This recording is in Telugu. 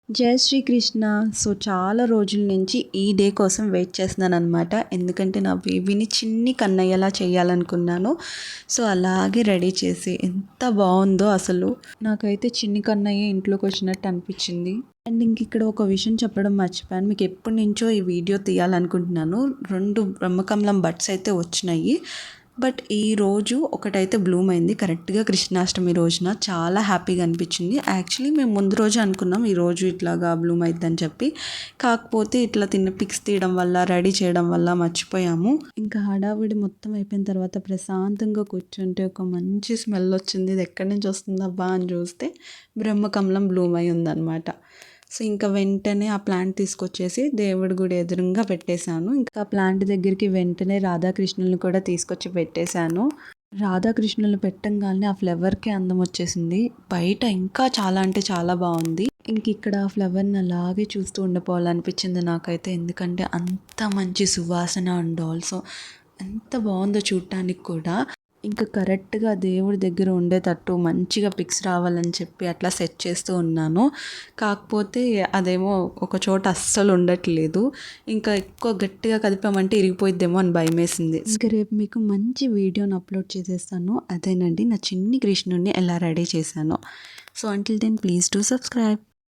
జై శ్రీకృష్ణ. సో చాలా రోజుల నుంచి ఈ డే కోసం వెయిట్ చేస్తున్నాను అనమాట. ఎందుకంటే నా బేబీని చిన్ని కన్నయ్యలా చేయాలనుకున్నాను. సో అలాగే రెడీ చేసి ఎంత బాగుందో అసలు. నాకైతే చిన్ని కన్నయ్య ఇంట్లోకి వచ్చినట్టు అనిపించింది. అండ్ ఇంక ఇక్కడ ఒక విషయం చెప్పడం మర్చిపోయాను. మీకు ఎప్పటి నుంచో ఈ వీడియో తీయాలనుకుంటున్నాను. 2 బ్రహ్మకమలం బడ్స్ అయితే వచ్చినాయి. బట్ ఈరోజు ఒకటైతే బ్లూమ్ అయింది కరెక్ట్గా కృష్ణాష్టమి రోజున. చాలా హ్యాపీగా అనిపించింది. యాక్చువల్లీ మేము ముందు రోజు అనుకున్నాం ఈరోజు ఇట్లాగా బ్లూమ్ అయిద్దని చెప్పి. కాకపోతే ఇట్లా పిక్స్ తీయడం వల్ల రెడీ చేయడం వల్ల మర్చిపోయాము. ఇంకా హడావిడి మొత్తం అయిపోయిన తర్వాత ప్రశాంతంగా కూర్చుంటే ఒక మంచి స్మెల్ వచ్చింది. ఇది ఎక్కడి నుంచి వస్తుందబ్బా అని చూస్తే బ్రహ్మకమలం బ్లూమ్ అయి ఉందన్నమాట. సో ఇంకా వెంటనే ఆ ప్లాంట్ తీసుకొచ్చేసి దేవుడి గుడి ఎదురుగా పెట్టేశాను. ఇంకా ఆ ప్లాంట్ దగ్గరికి వెంటనే రాధాకృష్ణుల్ని కూడా తీసుకొచ్చి పెట్టేశాను. రాధాకృష్ణులు పెట్టంగానే ఆ ఫ్లవర్కి అందం వచ్చేసింది. బయట ఇంకా చాలా అంటే చాలా బాగుంది. ఇంక ఇక్కడ ఆ ఫ్లవర్ని అలాగే చూస్తూ ఉండిపోవాలనిపించింది నాకైతే. ఎందుకంటే అంత మంచి సువాసన అండ్ ఆల్సో ఎంత బాగుందో చూడటానికి కూడా. ఇంకా కరెక్ట్గా దేవుడి దగ్గర ఉండేటట్టు మంచిగా పిక్స్ రావాలని చెప్పి అట్లా సెట్ చేస్తూ ఉన్నాను. కాకపోతే అదేమో ఒక చోట అస్సలు ఉండట్లేదు. ఇంకా ఎక్కువ గట్టిగా కదిపామంటే ఇరిగిపోయిద్దేమో అని భయం వేసింది. ఇంకా రేపు మీకు మంచి వీడియోని అప్లోడ్ చేసేస్తాను. అదేనండి నా చిన్ని కృష్ణుడిని ఎలా రెడీ చేశాను. So until then please to subscribe.